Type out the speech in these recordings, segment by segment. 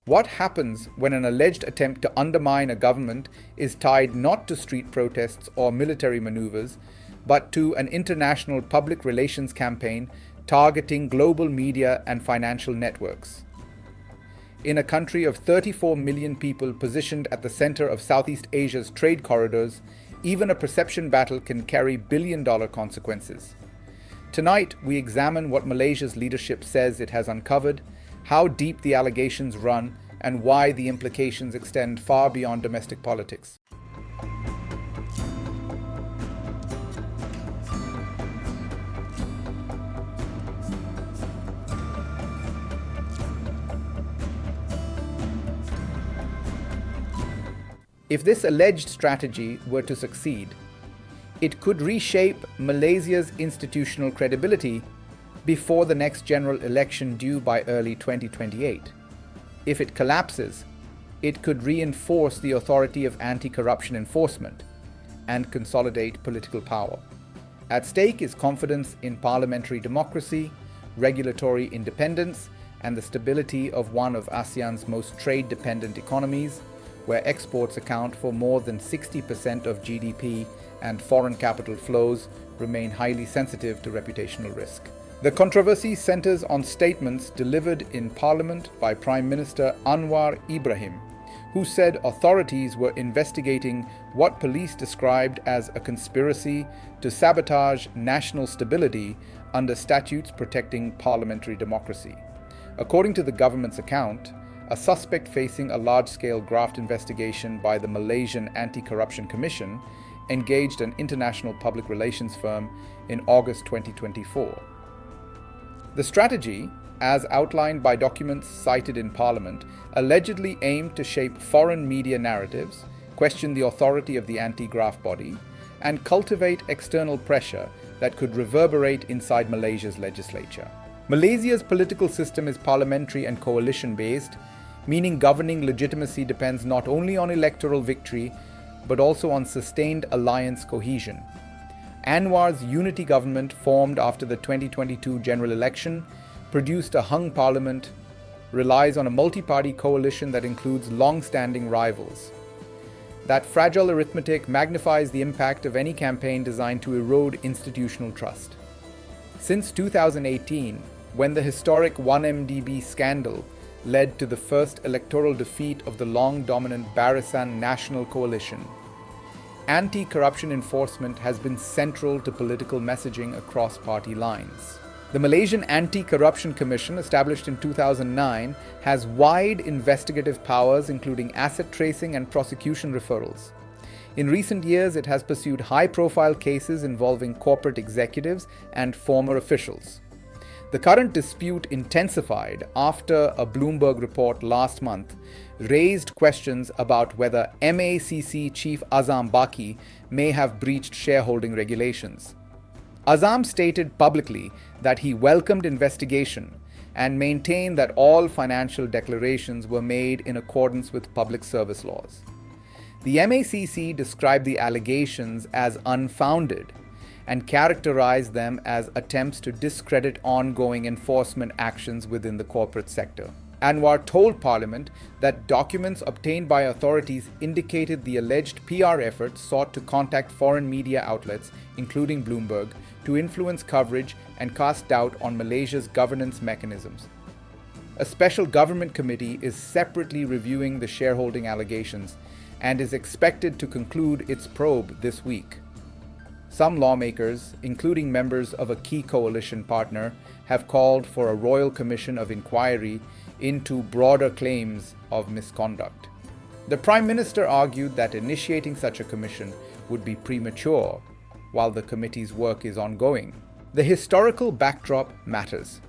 What happens when an alleged attempt to undermine a government is tied not to street protests or military maneuvers, but to an international public relations campaign targeting global media and financial networks? In a country of 34 million people positioned at the center of Southeast Asia's trade corridors, even a perception battle can carry billion-dollar consequences. Tonight, we examine what Malaysia's leadership says it has uncovered, how deep the allegations run, and why the implications extend far beyond domestic politics. If this alleged strategy were to succeed, it could reshape Malaysia's institutional credibility before the next general election due by early 2028. If it collapses, it could reinforce the authority of anti-corruption enforcement and consolidate political power. At stake is confidence in parliamentary democracy, regulatory independence, and the stability of one of ASEAN's most trade-dependent economies, where exports account for more than 60% of GDP and foreign capital flows remain highly sensitive to reputational risk. The controversy centers on statements delivered in Parliament by Prime Minister Anwar Ibrahim, who said authorities were investigating what police described as a conspiracy to sabotage national stability under statutes protecting parliamentary democracy. According to the government's account, a suspect facing a large-scale graft investigation by the Malaysian Anti-Corruption Commission engaged an international public relations firm in August 2024. The strategy, as outlined by documents cited in Parliament, allegedly aimed to shape foreign media narratives, question the authority of the anti-graft body, and cultivate external pressure that could reverberate inside Malaysia's legislature. Malaysia's political system is parliamentary and coalition-based, meaning governing legitimacy depends not only on electoral victory, but also on sustained alliance cohesion. Anwar's unity government, formed after the 2022 general election, produced a hung parliament, relies on a multi-party coalition that includes long-standing rivals. That fragile arithmetic magnifies the impact of any campaign designed to erode institutional trust. Since 2018, when the historic 1MDB scandal led to the first electoral defeat of the long-dominant Barisan National Coalition, anti-corruption enforcement has been central to political messaging across party lines. The Malaysian Anti-Corruption Commission, established in 2009, has wide investigative powers including asset tracing and prosecution referrals. In recent years, it has pursued high-profile cases involving corporate executives and former officials. The current dispute intensified after a Bloomberg report last month raised questions about whether MACC chief Azam Baki may have breached shareholding regulations. Azam stated publicly that he welcomed investigation and maintained that all financial declarations were made in accordance with public service laws. The MACC described the allegations as unfounded and characterized them as attempts to discredit ongoing enforcement actions within the corporate sector. Anwar told Parliament that documents obtained by authorities indicated the alleged PR efforts sought to contact foreign media outlets, including Bloomberg, to influence coverage and cast doubt on Malaysia's governance mechanisms. A special government committee is separately reviewing the shareholding allegations and is expected to conclude its probe this week. Some lawmakers, including members of a key coalition partner, have called for a royal commission of inquiry into broader claims of misconduct. The Prime Minister argued that initiating such a commission would be premature while the committee's work is ongoing. The historical backdrop matters.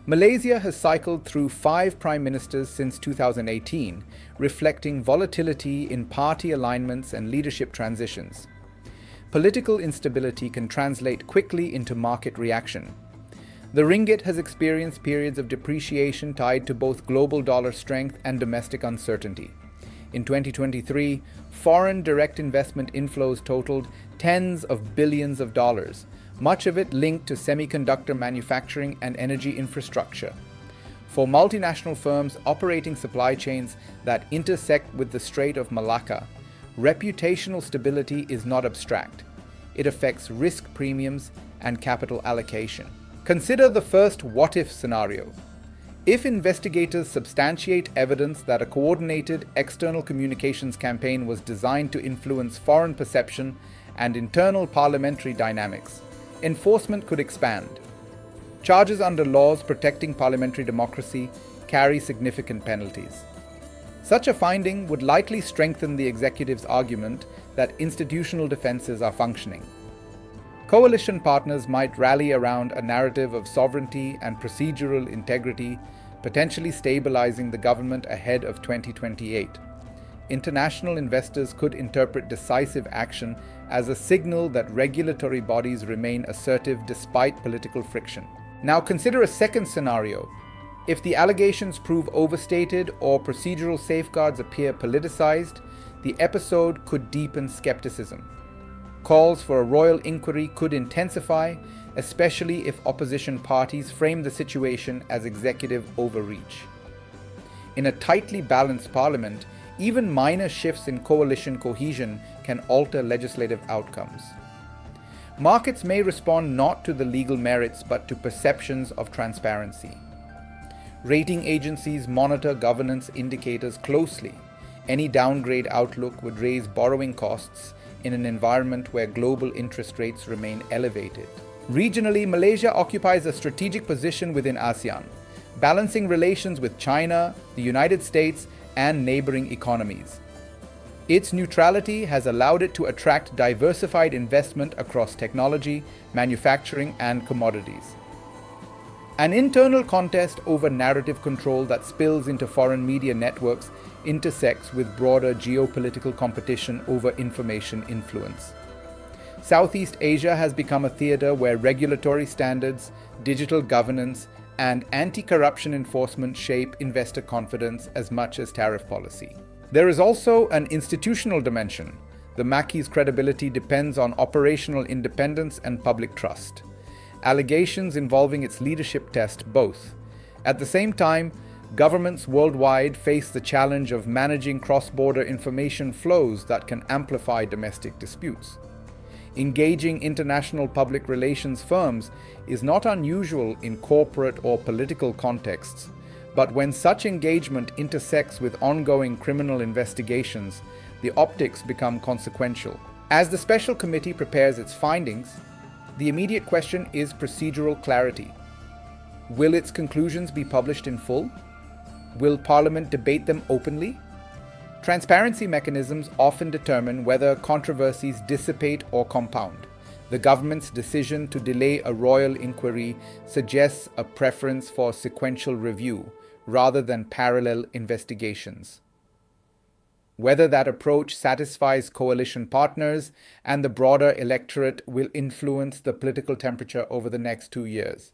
Malaysia has cycled through 5 prime ministers since 2018, reflecting volatility in party alignments and leadership transitions. Political instability can translate quickly into market reaction. The ringgit has experienced periods of depreciation tied to both global dollar strength and domestic uncertainty. In 2023, foreign direct investment inflows totaled tens of billions of dollars, much of it linked to semiconductor manufacturing and energy infrastructure. For multinational firms operating supply chains that intersect with the Strait of Malacca, reputational stability is not abstract. It affects risk premiums and capital allocation. Consider the first what-if scenario. If investigators substantiate evidence that a coordinated external communications campaign was designed to influence foreign perception and internal parliamentary dynamics, enforcement could expand. Charges under laws protecting parliamentary democracy carry significant penalties. Such a finding would likely strengthen the executive's argument that institutional defenses are functioning. Coalition partners might rally around a narrative of sovereignty and procedural integrity, potentially stabilizing the government ahead of 2028. International investors could interpret decisive action as a signal that regulatory bodies remain assertive despite political friction. Now consider a second scenario. If the allegations prove overstated or procedural safeguards appear politicized, the episode could deepen skepticism. Calls for a royal inquiry could intensify, especially if opposition parties frame the situation as executive overreach. In a tightly balanced parliament, even minor shifts in coalition cohesion can alter legislative outcomes. Markets may respond not to the legal merits but to perceptions of transparency. Rating agencies monitor governance indicators closely. Any downgrade outlook would raise borrowing costs in an environment where global interest rates remain elevated. Regionally, Malaysia occupies a strategic position within ASEAN, balancing relations with China, the United States, and neighboring economies. Its neutrality has allowed it to attract diversified investment across technology, manufacturing, and commodities. An internal contest over narrative control that spills into foreign media networks intersects with broader geopolitical competition over information influence. Southeast Asia has become a theater where regulatory standards, digital governance, and anti-corruption enforcement shape investor confidence as much as tariff policy. There is also an institutional dimension. The MACC's credibility depends on operational independence and public trust. Allegations involving its leadership test both. At the same time, governments worldwide face the challenge of managing cross-border information flows that can amplify domestic disputes. Engaging international public relations firms is not unusual in corporate or political contexts, but when such engagement intersects with ongoing criminal investigations, the optics become consequential. As the special committee prepares its findings, the immediate question is procedural clarity. Will its conclusions be published in full? Will Parliament debate them openly? Transparency mechanisms often determine whether controversies dissipate or compound. The government's decision to delay a royal inquiry suggests a preference for sequential review rather than parallel investigations. Whether that approach satisfies coalition partners and the broader electorate will influence the political temperature over the next 2 years.